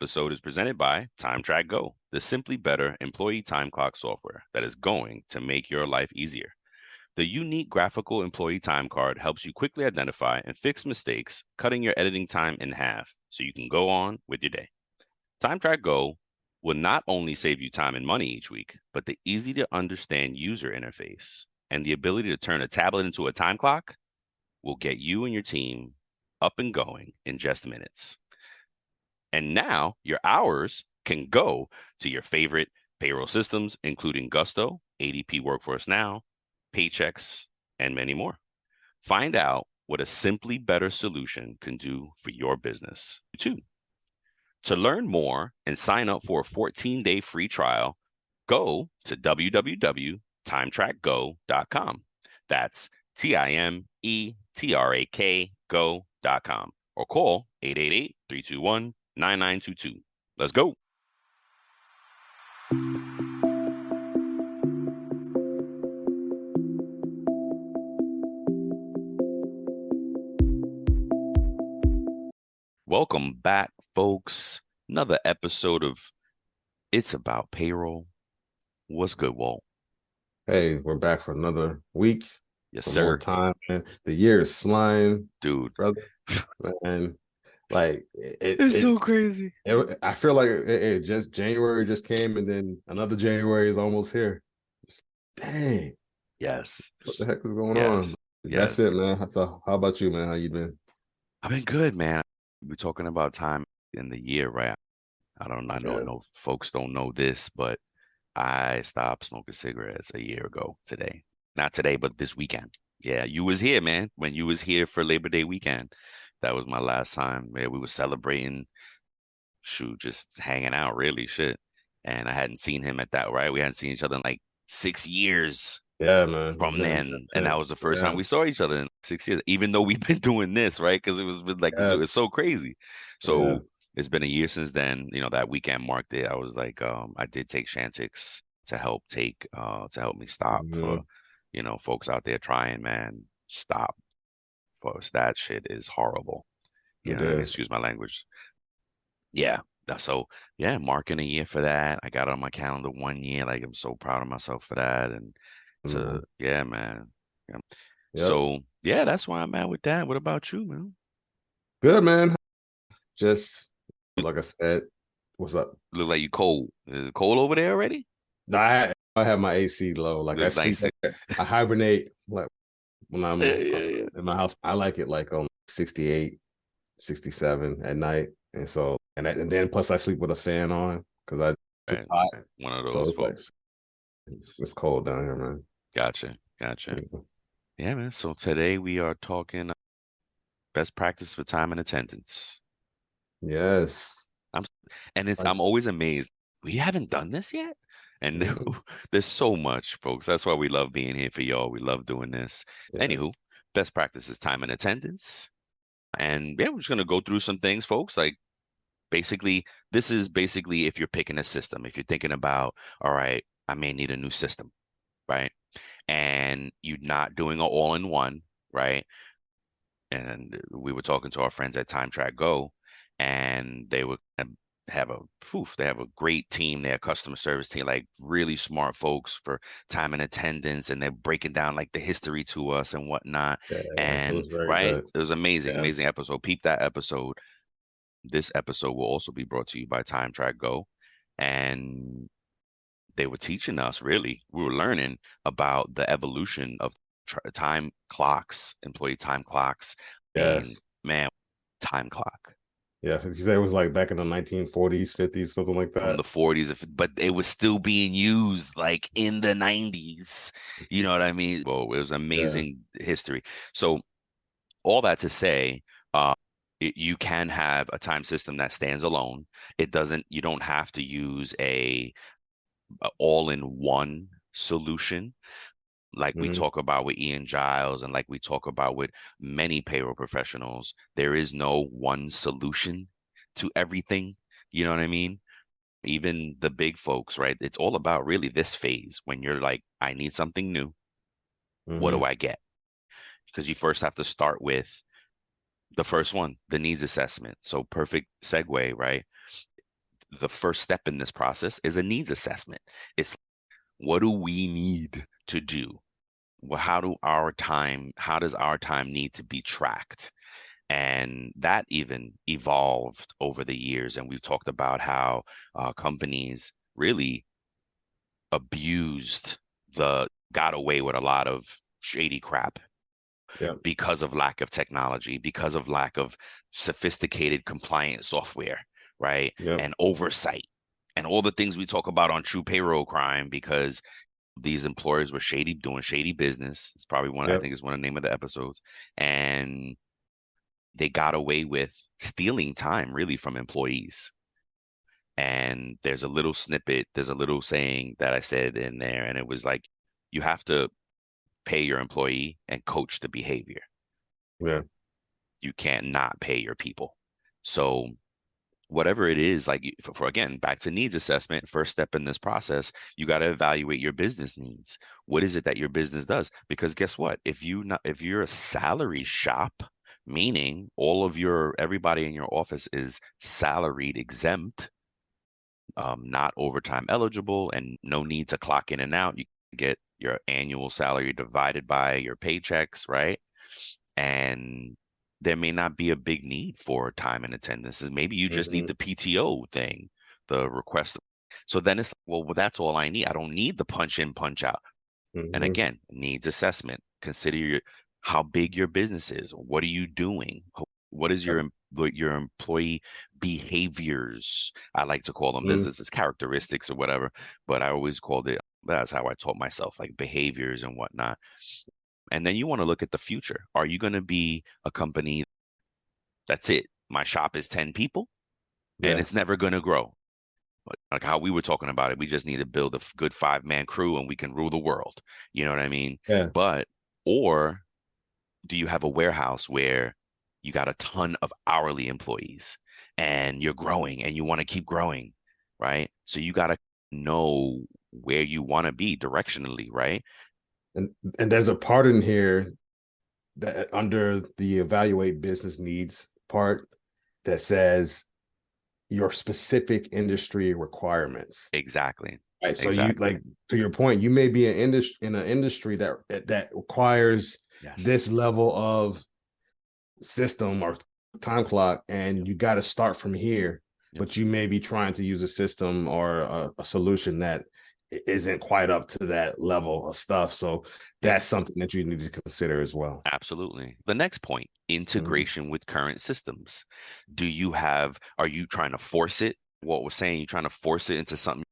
episode is presented by TimeTrack Go, the simply better employee time clock software that is going to make your life easier. The unique graphical employee time card helps you quickly identify and fix mistakes, cutting your editing time in half so you can go on with your day. TimeTrack Go will not only save you time and money each week, but the easy to understand user interface and the ability to turn a tablet into a time clock will get you and your team up and going in just minutes. And now your hours can go to your favorite payroll systems, including Gusto, ADP Workforce Now, Paychex, and many more. Find out what a simply better solution can do for your business, too. To learn more and sign up for a 14-day free trial, go to www.timetrackgo.com. That's TIMETRAK go.com or call 888-321-9922. Let's go. Welcome back, folks. Another episode of It's About Payroll. What's good, Walt? Hey, we're back for another week. Yes, Some sir. more time, man. The year is flying, dude. brother. Man, like it's so crazy. I feel like it just January just came, and then another January is almost here. Dang. Yes. What the heck is going on? Yes. That's it, man. So, how about you, man? How you been? I've been good, man. We're talking about time in the year, right? I know Yeah. no folks don't know this, but I stopped smoking cigarettes a year ago today. Not today, but this weekend. Yeah, you was here, man. When you was here for Labor Day weekend, that was my last time. Yeah, we were celebrating, just hanging out, really, shit. And I hadn't seen him at that, right? We hadn't seen each other in like 6 years Yeah, man. from then, and that was the first time we saw each other in 6 years, even though we've been doing this, right? Because it was like it's so crazy. So it's been a year since then. That weekend marked it. I was like, I did take Chantix to help me stop for, folks out there trying, man, stop. Folks, that shit is horrible. You know what I mean? Excuse my language. Yeah. So yeah, marking a year for that. I got it on my calendar 1 year. Like I'm so proud of myself for that. And yeah, man. Yeah. Yep. So yeah, that's why I'm at with that. What about you, man? Good, man. Just like I said, what's up? Look like you cold. Is it cold over there already? I have my AC low. Like I sleep, I hibernate. Like when I'm in my house, I like it like on 68, 67 at night. And so, and then plus I sleep with a fan on because I too hot. One of So those it's like folks. it's cold down here, man. Gotcha. Yeah, man. So today we are talking best practice for time and attendance. Yes. I'm always amazed. We haven't done this yet. And there's so much, folks. That's why we love being here for y'all. We love doing this. Yeah. Anywho, best practice is time and attendance. And yeah, we're just gonna go through some things, folks. Like this is basically if you're picking a system, if you're thinking about, all right, I may need a new system, right? And you're not doing an all-in-one, right? And we were talking to our friends at TimeTrack Go, and they would have a great team there, customer service team, like really smart folks for time and attendance, and they're breaking down like the history to us and whatnot. And it was very right, good. it was amazing episode. Peep that episode. This episode will also be brought to you by TimeTrack Go, and they were teaching us, really, we were learning about the evolution of time clocks, employee time clocks. Yes. And man, time clock. Yeah, you say it was like back in the 1940s, 50s, something like that. From the 40s, but it was still being used like in the 90s. You know what I mean? Well, it was amazing history. So all that to say, you can have a time system that stands alone. You don't have to use a all-in-one solution like we talk about with Ian Giles and like we talk about with many payroll professionals. There is no one solution to everything. You know what I mean? Even the big folks, right? It's all about really this phase when you're like, I need something new. What do I get? Because you first have to start with the first one, the needs assessment. So perfect segue, right? the first step in this process is a needs assessment. It's what do we need to do? Well, how does our time need to be tracked? And that even evolved over the years. And we've talked about how companies really got away with a lot of shady crap because of lack of technology, because of lack of sophisticated compliant software, right? And oversight and all the things we talk about on True Payroll Crime, because these employers were doing shady business. It's probably I think it's one of the name of the episodes. And they got away with stealing time really from employees. And there's a little saying that I said in there, and it was like, you have to pay your employee and coach the behavior. Yeah. You can't not pay your people. So whatever it is, like for again, back to needs assessment, first step in this process, you got to evaluate your business needs. What is it that your business does? Because guess what? If you're a salary shop, meaning everybody in your office is salaried exempt, not overtime eligible, and no need to clock in and out. You get your annual salary divided by your paychecks, right? And there may not be a big need for time and attendance. Maybe you just need the PTO thing, the request. So then it's well, that's all I need. I don't need the punch in, punch out. And again, needs assessment. Consider how big your business is. What are you doing? What is your employee behaviors? I like to call them this is characteristics or whatever, but I always called it. That's how I taught myself, like behaviors and whatnot. And then you want to look at the future. Are you going to be a company that's it? My shop is 10 people and it's never going to grow. Like how we were talking about it. We just need to build a good 5-man crew and we can rule the world. You know what I mean? Yeah. Or do you have a warehouse where you got a ton of hourly employees and you're growing and you want to keep growing, right? So you got to know where you want to be directionally, right? And there's a part in here that under the evaluate business needs part that says your specific industry requirements. Exactly. Right. So you like to your point, you may be in an industry that requires this level of system or time clock, and you got to start from here. But you may be trying to use a system or a solution that isn't quite up to that level of stuff. So that's something that you need to consider as well. Absolutely. The next point, integration with current systems. Are you trying to force it? What we're saying, you're trying to force it into something,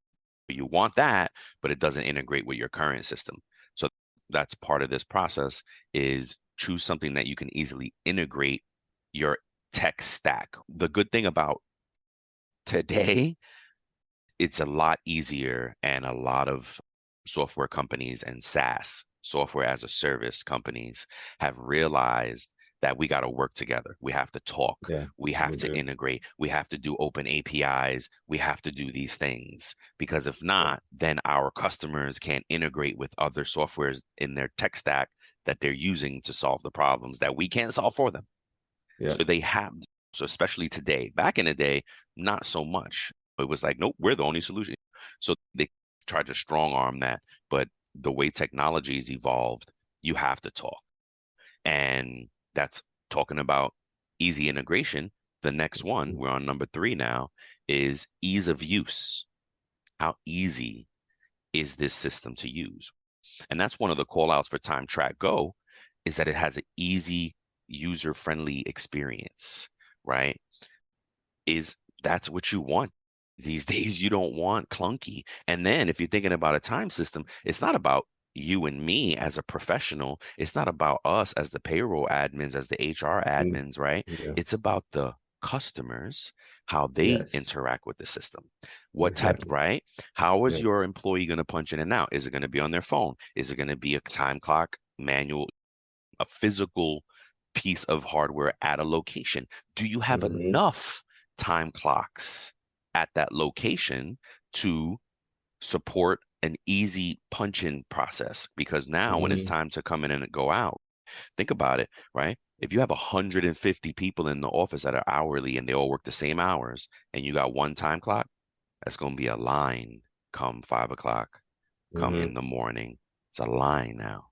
you want that, but it doesn't integrate with your current system. So that's part of this process, is choose something that you can easily integrate your tech stack. The good thing about today, it's a lot easier, and a lot of software companies and SaaS, software as a service companies, have realized that we got to work together. We have to talk. We have to integrate. We have to do open APIs. We have to do these things, because if not, then our customers can't integrate with other softwares in their tech stack that they're using to solve the problems that we can't solve for them. So especially today, back in the day, not so much. It was like, nope, we're the only solution. So they tried to strong arm that. But the way technology's evolved, you have to talk. And that's talking about easy integration. The next one, we're on number 3 now, is ease of use. How easy is this system to use? And that's one of the call outs for Time Track Go, is that it has an easy, user-friendly experience, right? That's what you want. These days, you don't want clunky. And then if you're thinking about a time system, it's not about you and me as a professional. It's not about us as the payroll admins, as the HR admins, right? It's about the customers, how they interact with the system. What type, right? How is your employee going to punch in and out? Is it going to be on their phone? Is it going to be a time clock, manual, a physical piece of hardware at a location? Do you have enough time clocks at that location to support an easy punch-in process? Because now when it's time to come in and go out, think about it, right? If you have 150 people in the office that are hourly and they all work the same hours and you got one time clock, That's going to be a line come 5 o'clock, come in the morning. It's a line now.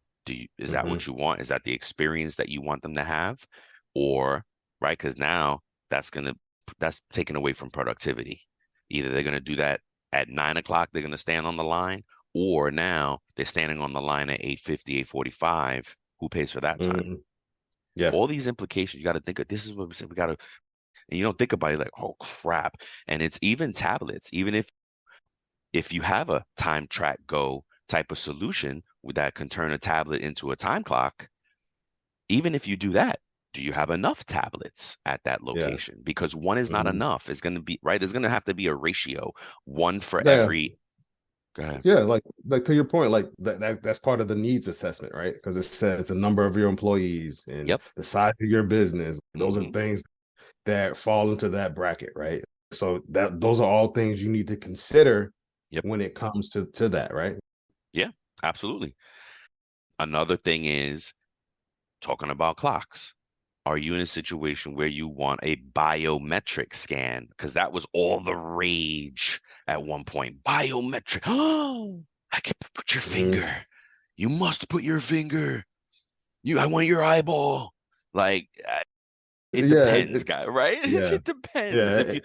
Is that what you want? Is that the experience that you want them to have? Or, right? Because now that's taken away from productivity. Either they're going to do that at 9 o'clock, they're going to stand on the line, or now they're standing on the line at 8:50, 8:45. Who pays for that time? Yeah. All these implications, you got to think of. This is what we said. We got to, and you don't think about it like, oh crap. And it's even tablets. Even if you have a Time Track Go type of solution that can turn a tablet into a time clock, even if you do that, do you have enough tablets at that location? Because one is not enough. It's going to be, right? There's going to have to be a ratio, one for every. Go ahead. Yeah, like to your point, like that's part of the needs assessment, right? Because it says the number of your employees and the size of your business. Those are things that fall into that bracket, right? So those are all things you need to consider when it comes to that, right? Yeah, absolutely. Another thing is talking about clocks. Are you in a situation where you want a biometric scan? Because that was all the rage at one point. Biometric. Oh, I can put your finger. You must put your finger. I want your eyeball. Like, it depends, guy. Right? Yeah. It depends.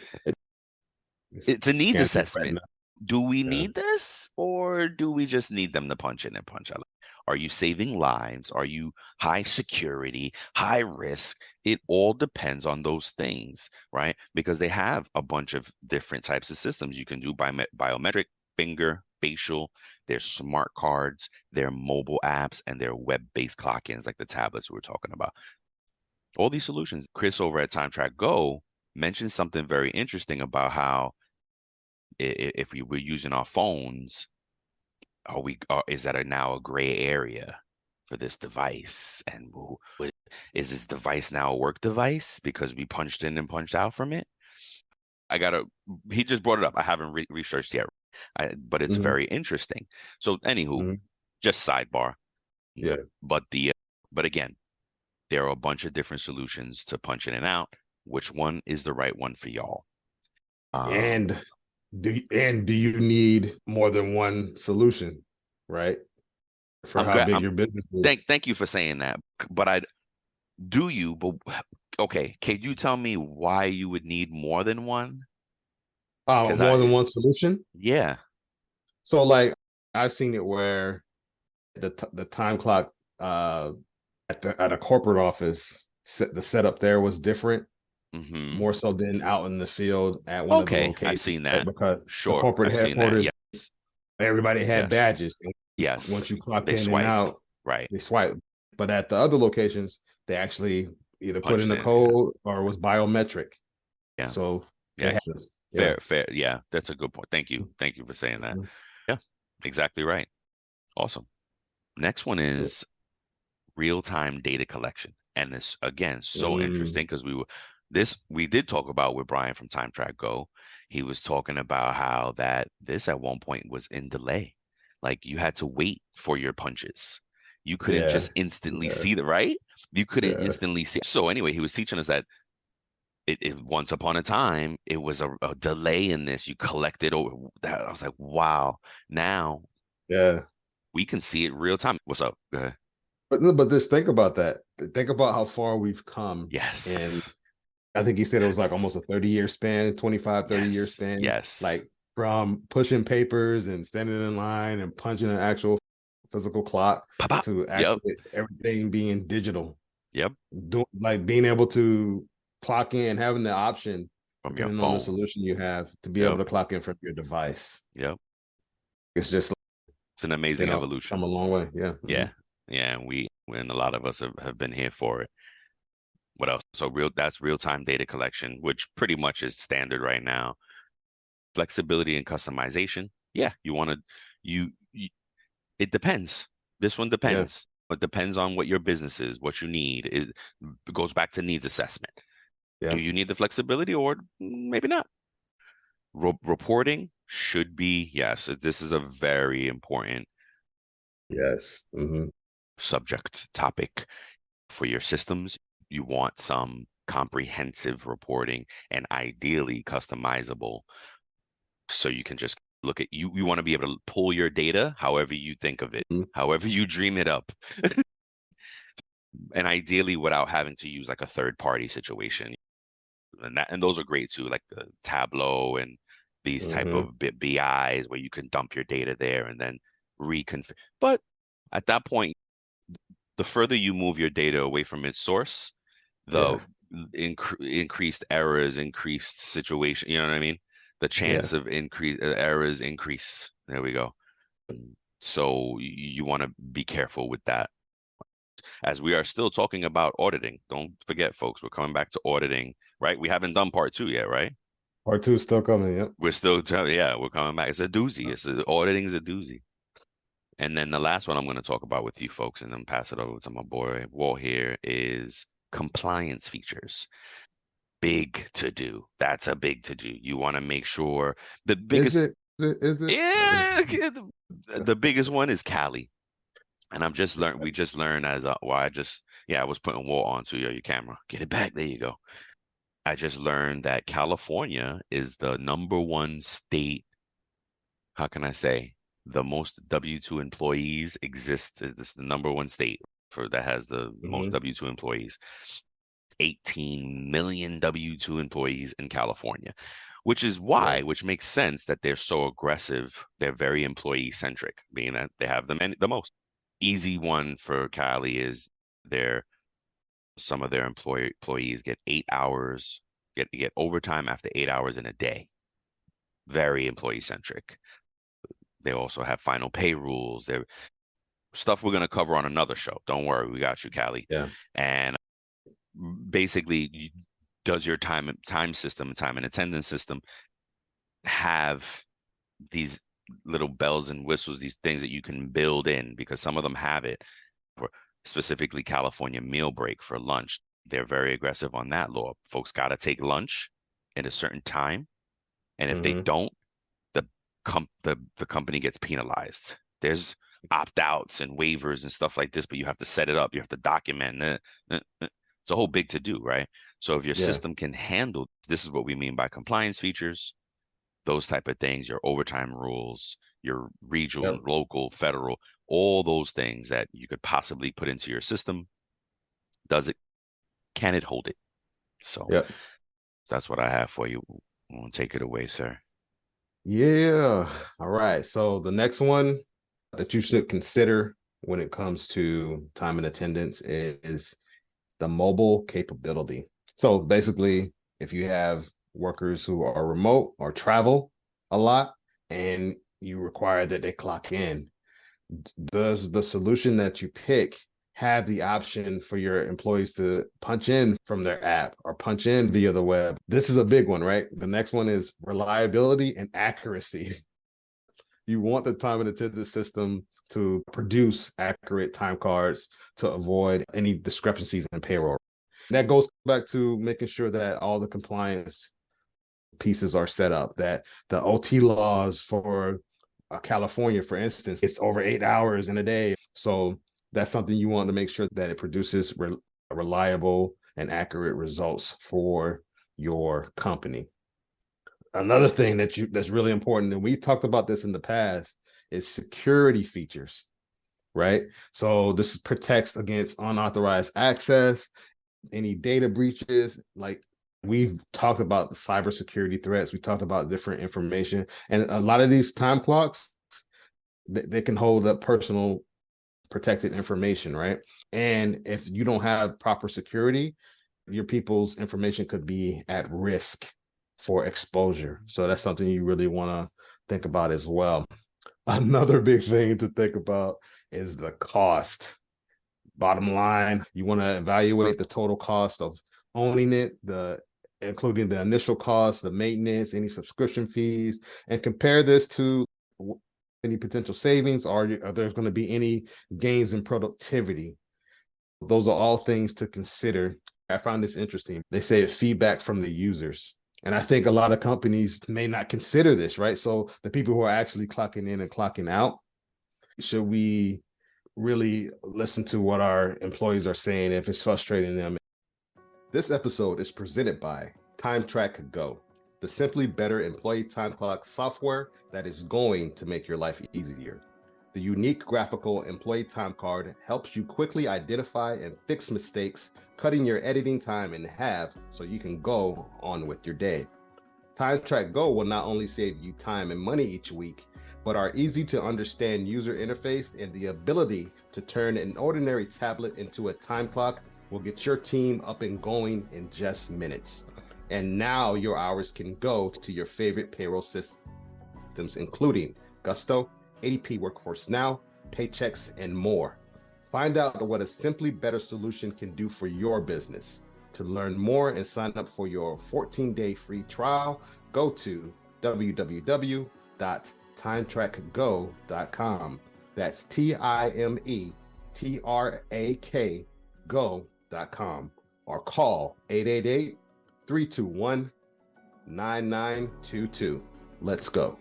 It's a needs assessment. Do we need this, or do we just need them to punch in and punch out? Are you saving lives? Are you high security, high risk? It all depends on those things, right? Because they have a bunch of different types of systems. You can do biometric, finger, facial, there's smart cards, their mobile apps, and their web-based clock-ins like the tablets we were talking about. All these solutions. Chris over at Time Track Go mentioned something very interesting about how if we were using our phones, is that now a gray area for this device? And is this device now a work device because we punched in and punched out from it? He just brought it up. I haven't researched yet, but it's very interesting. So anywho, just sidebar. Yeah. But again, there are a bunch of different solutions to punch in and out. Which one is the right one for y'all? And do you need more than one solution, right? For how big your business is. Thank you for saying that. But okay, can you tell me why you would need more than one? More than one solution? Yeah. So like I've seen it where the time clock at a corporate office, the setup there was different. More so than out in the field at one of the locations. I've seen that. Because the corporate headquarters, everybody had badges. Yes. Once you clock in and out, right, they swipe. But at the other locations, they actually either put in the code or it was biometric. Yeah. So fair. Yeah, that's a good point. Thank you for saying that. Yeah, exactly right. Awesome. Next one is real-time data collection, and this again so interesting because we did talk about with Brian from Time Track Go. He was talking about how this at one point was in delay. Like you had to wait for your punches. You couldn't just instantly see right? You couldn't instantly see. So anyway, he was teaching us that it once upon a time, it was a delay in this. You collected over that. I was like, wow. Now we can see it real time. What's up? Go ahead. But just think about that. Think about how far we've come. Yes. And I think he said it was like almost a 30-year span, 25, 30-year span. Yes. Like from pushing papers and standing in line and punching an actual physical clock to actually everything being digital. Yep. Like being able to clock in, having the option from your phone on the solution you have to be able to clock in from your device. Yep. It's just it's an amazing evolution. Come a long way. Yeah. Yeah. Yeah. And a lot of us have been here for it. What else? So that's real-time data collection, which pretty much is standard right now. Flexibility and customization. Yeah, you want to it depends. This one depends. It depends on what your business is, what you need. It goes back to needs assessment. Do you need the flexibility or maybe not? Reporting should be, yes. This is a very important subject topic for your systems. You want some comprehensive reporting and ideally customizable So you can just look at you want to be able to pull your data however you think of it, Mhm. however you dream it up. And ideally without having to use like a third party situation. And those are great too, like the Tableau and these type Mhm. of BIs where you can dump your data there and then reconfigure. But at that point, the further you move your data away from its source, the Yeah. increased errors, increased situation. You know what I mean? The Yeah. chance of increase errors increase. There we go. So you want to be careful with that. As we are still talking about auditing, don't forget, folks, we're coming back to auditing, right? We haven't done part 2 yet, right? Part two is still coming. Yep. We're still, yeah, we're coming back. It's a doozy. Auditing is a doozy. And then the last one I'm going to talk about with you folks, and then pass it over to my boy Walt here, is compliance features. Big to do. That's a big to do. You want to make sure the Is biggest, it? Is it? yeah, the biggest one is Cali. And we just learned as I was putting Walt onto your camera. Get it back. There you go. I just learned that California is the number one state. How can I say? The most W-2 employees exist. This is the number one state that has the most Mhm. W-2 employees. 18 million W-2 employees in California, Yeah. which makes sense that they're so aggressive. They're very employee centric, being that they have the most. Easy one for Cali is their some of their employees get 8 hours, get overtime after 8 hours in a day. Very employee centric. They also have final pay rules. They're stuff we're gonna cover on another show. Don't worry, we got you, Cali. Yeah. And basically, does your time system, time and attendance system have these little bells and whistles, these things that you can build in? Because some of them have it. For specifically California meal break for lunch, they're very aggressive on that law. Folks got to take lunch at a certain time, and if they Mhm. don't, the the company gets penalized. There's opt-outs and waivers and stuff like this, but you have to set it up. You have to document it. It's a whole big to do, right? So if your Yeah. system can handle this, is what we mean by compliance features, those type of things, your overtime rules, your regional, Yep. local, federal, all those things that you could possibly put into your system. Can it hold it? So Yep. that's what I have for you. Take it away, sir. Yeah. All right. So the next one that you should consider when it comes to time and attendance is the mobile capability. So basically, if you have workers who are remote or travel a lot and you require that they clock in, does the solution that you pick have the option for your employees to punch in from their app or punch in via the web? This is a big one, right? The next one is reliability and accuracy. You want the time and attendance system to produce accurate time cards to avoid any discrepancies in payroll. That goes back to making sure that all the compliance pieces are set up, that the OT laws for California, for instance, it's over 8 hours in a day. So that's something you want to make sure that it produces reliable and accurate results for your company. Another thing that's really important, and we talked about this in the past, is security features, right? So this protects against unauthorized access, any data breaches. Like we've talked about the cybersecurity threats, we talked about different information, and a lot of these time clocks, they can hold up personal protected information, right? And if you don't have proper security, your people's information could be at risk for exposure. So that's something you really want to think about as well. Another big thing to think about is the cost. Bottom line, you want to evaluate the total cost of owning it, including the initial cost, the maintenance, any subscription fees, and compare this to any potential savings. Are there going to be any gains in productivity? Those are all things to consider. I found this interesting. They say feedback from the users. And I think a lot of companies may not consider this, right? So the people who are actually clocking in and clocking out, should we really listen to what our employees are saying if it's frustrating them? This episode is presented by TimeTrack Go. the Simply Better employee time clock software that is going to make your life easier. The unique graphical employee time card helps you quickly identify and fix mistakes, cutting your editing time in half so you can go on with your day. TimeTrack Go will not only save you time and money each week, but our easy to understand user interface and the ability to turn an ordinary tablet into a time clock will get your team up and going in just minutes. And now your hours can go to your favorite payroll systems, including Gusto, ADP Workforce Now, Paychex, and more. Find out what a Simply Better solution can do for your business. To learn more and sign up for your 14-day free trial, go to www.timetrackgo.com. That's TIMETRAK go.com or call 888-321-9922. Let's go.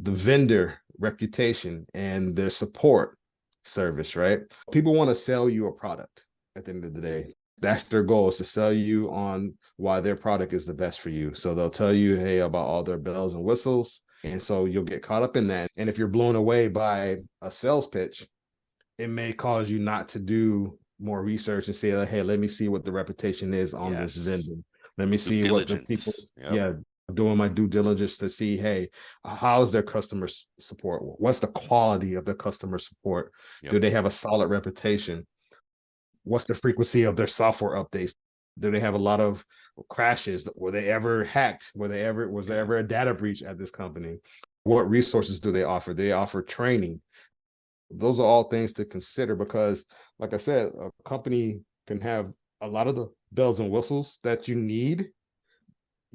The vendor reputation and their support service, right? People want to sell you a product at the end of the day. That's their goal, is to sell you on why their product is the best for you. So they'll tell you, hey, about all their bells and whistles. And so you'll get caught up in that. And if you're blown away by a sales pitch, it may cause you not to do more research and say, like, hey, let me see what the reputation is on this vendor. Let me see what the people, doing my due diligence to see, hey, how's their customer support? What's the quality of their customer support? Do they have a solid reputation? What's the frequency of their software updates? Do they have a lot of crashes? Were they ever hacked? Was there ever a data breach at this company? What resources do they offer? They offer training. Those are all things to consider because, like I said, a company can have a lot of the bells and whistles that you need.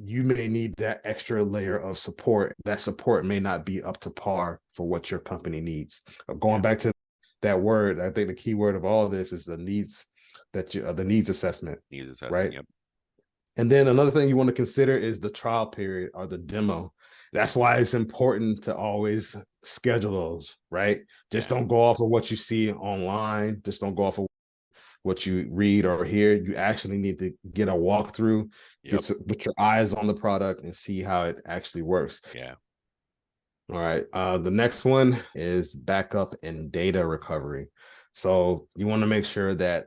You may need that extra layer of support. That support may not be up to par for what your company needs. Going back to that word, I think the key word of all of this is the needs the needs assessment. Right. Yep. And then another thing you want to consider is the trial period or the demo. That's why it's important to always schedule those, right? Just don't go off of what you see online. Just don't go off of what you read or hear. You actually need to get a walkthrough, put your eyes on the product and see how it actually works. Yeah. All right. The next one is backup and data recovery. So you want to make sure that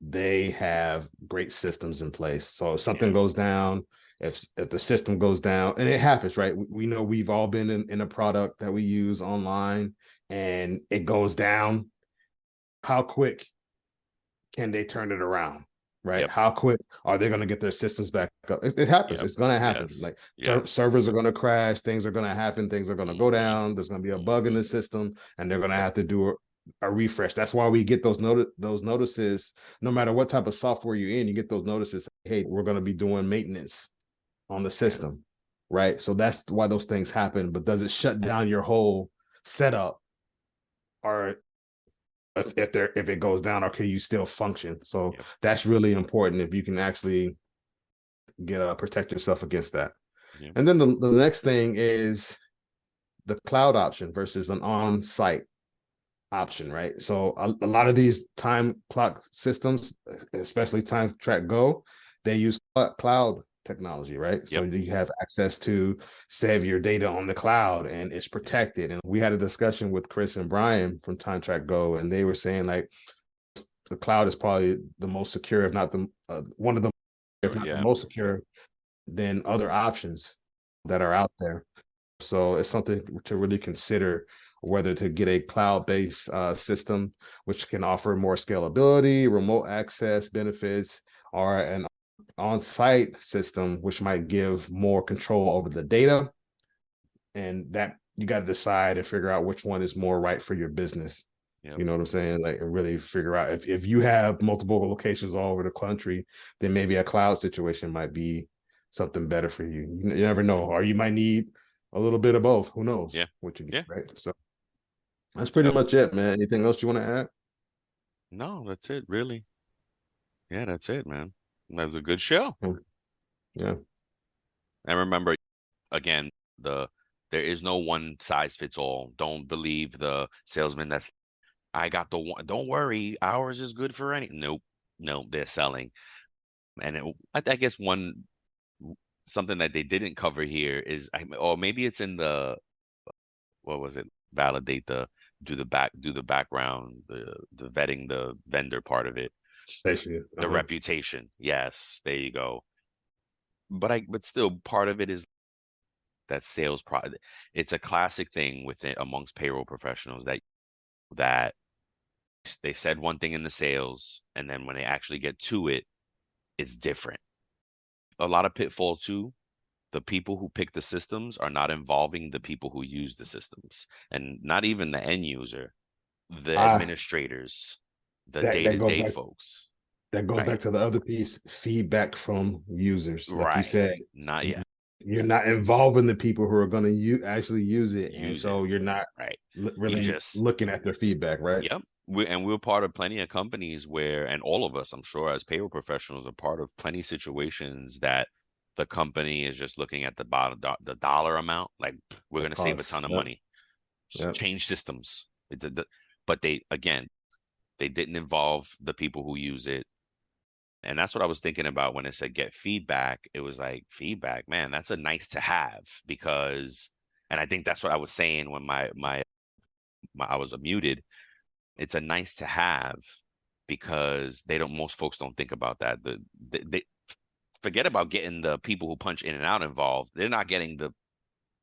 they have great systems in place. So if something goes down, if the system goes down, and it happens, right? We know we've all been in a product that we use online and it goes down. How quick can they turn it around? Right? How quick are they going to get their systems back up? It happens. It's going to happen. Like servers are going to crash. Things are going to happen. Things are going to go down. There's going to be a bug in the system, and they're going to have to do a refresh. That's why we get those notices. No matter what type of software you're in, you get those notices. Hey, we're going to be doing maintenance on the system, right? So that's why those things happen. But does it shut down your whole setup, or if it goes down, or can you still function? So that's really important if you can actually protect yourself against that. And then the next thing is the cloud option versus an on-site option, right? So a lot of these time clock systems, especially TimeTrack Go, they use cloud technology, right? So you have access to save your data on the cloud and it's protected. And we had a discussion with Chris and Brian from TimeTrack Go, and they were saying like the cloud is probably the most secure, if not the one of the, if not the most secure than other options that are out there. So it's something to really consider, whether to get a cloud-based system, which can offer more scalability, remote access benefits, or an on-site system, which might give more control over the data. And that you got to decide and figure out which one is more right for your business. You know what I'm saying? Like, and really figure out if you have multiple locations all over the country, then maybe a cloud situation might be something better for you. You never know, or you might need a little bit of both. Who knows? What you get, right? So that's pretty much it, man. Anything else you want to add? No, that's it, really. Yeah, that's it, man. That was a good show. Yeah. And remember, again, there is no one size fits all. Don't believe the salesman that's, I got the one. Don't worry, ours is good for any. Nope, no, they're selling. And I guess one something that they didn't cover here is, or maybe it's in the, what was it? Validate the, do the background, the vetting, the vendor part of it. The reputation. Yes, there you go. But still, part of it is that sales product. It's a classic thing within amongst payroll professionals that they said one thing in the sales, and then when they actually get to it, it's different. A lot of pitfall too. The people who pick the systems are not involving the people who use the systems, and not even the end user, the administrators, the day-to-day folks. That goes back to the other piece, feedback from users. Like you said, not yet. You're not involving the people who are going to actually use it. And so you're not really just looking at their feedback, right? Yep. We're part of plenty of companies where, and all of us, I'm sure, as payroll professionals, are part of plenty of situations that the company is just looking at the dollar amount. Like, we're going to save a ton of money. Change systems. But they didn't involve the people who use it. And that's what I was thinking about when it said get feedback. It was like, feedback, man, that's a nice to have, because, and I think that's what I was saying when my I was muted. It's a nice to have because most folks don't think about that. They forget about getting the people who punch in and out involved. They're not getting the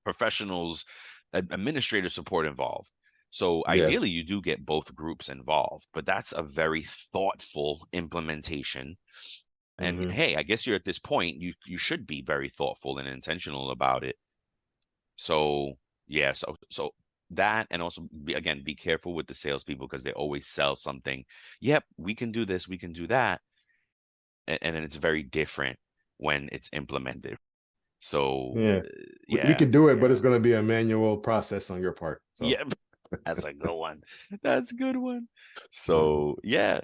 professionals, administrator support involved. So ideally, you do get both groups involved, but that's a very thoughtful implementation. And hey, I guess you're at this point, you should be very thoughtful and intentional about it. So yeah, so that, and also be careful with the salespeople, because they always sell something. Yep, we can do this, we can do that, and then it's very different when it's implemented. So you can do it, but it's going to be a manual process on your part. So. Yeah. That's a good one. That's a good one. So yeah,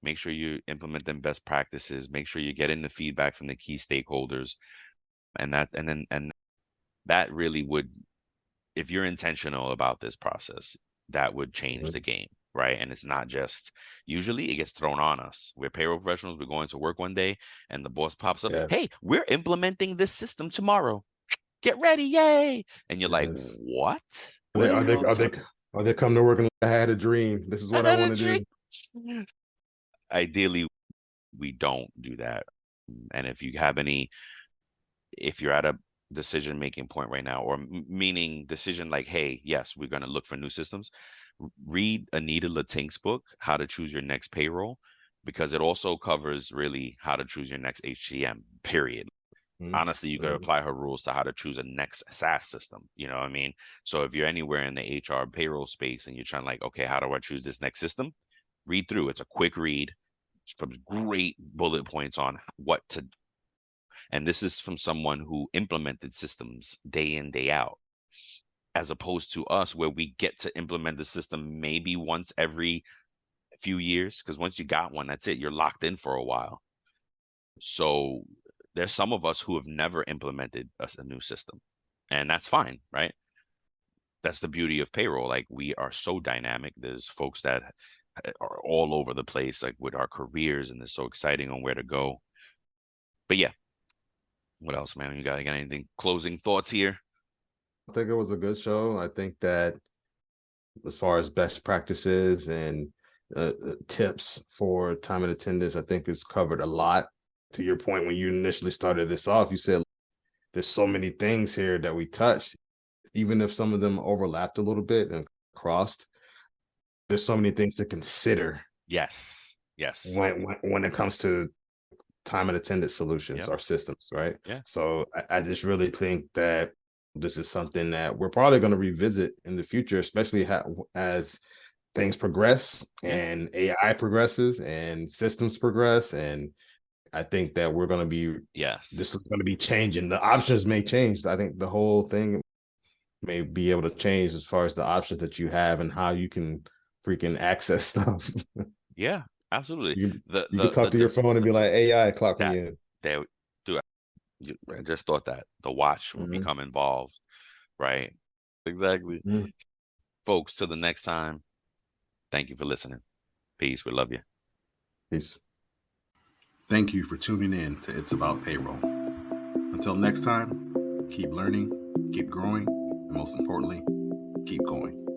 make sure you implement them best practices. Make sure you get in the feedback from the key stakeholders, and that really would, if you're intentional about this process, that would change the game, right? And it's not just, usually it gets thrown on us. We're payroll professionals. We're going to work one day, and the boss pops up, "Hey, we're implementing this system tomorrow. Get ready, yay!" And you're like, "What? Are they come to work and I had a dream? This is what I want to do." Ideally, we don't do that. And if you're at a decision-making point right now, or meaning decision like, hey, yes, we're going to look for new systems, read Anita Latink's book, How to Choose Your Next Payroll, because it also covers really how to choose your next HCM, period. Honestly, you could apply her rules to how to choose a next SaaS system. You know what I mean? So if you're anywhere in the HR payroll space and you're trying like, okay, how do I choose this next system? Read through. It's a quick read from great bullet points on what to. And this is from someone who implemented systems day in, day out, as opposed to us, where we get to implement the system maybe once every few years. Because once you got one, that's it. You're locked in for a while. So there's some of us who have never implemented a new system, and that's fine, right? That's the beauty of payroll. Like, we are so dynamic. There's folks that are all over the place, like with our careers, and it's so exciting on where to go. But yeah, what else, man? You got anything, closing thoughts here? I think it was a good show. I think that as far as best practices and tips for time and attendance, I think it's covered a lot. To your point, when you initially started this off, you said there's so many things here that we touched, even if some of them overlapped a little bit and crossed. There's so many things to consider. Yes. When it comes to time and attendance solutions or systems, right? Yeah. So I just really think that this is something that we're probably going to revisit in the future, especially as things progress and AI progresses and systems progress. And I think that we're going to be, this is going to be changing. The options may change. I think the whole thing may be able to change as far as the options that you have and how you can freaking access stuff. Yeah, absolutely. You can talk to your phone and be like, AI, clock me in. I just thought that the watch will become involved, right? Exactly. Folks, till the next time, thank you for listening. Peace. We love you. Peace. Thank you for tuning in to It's About Payroll. Until next time, keep learning, keep growing, and most importantly, keep going.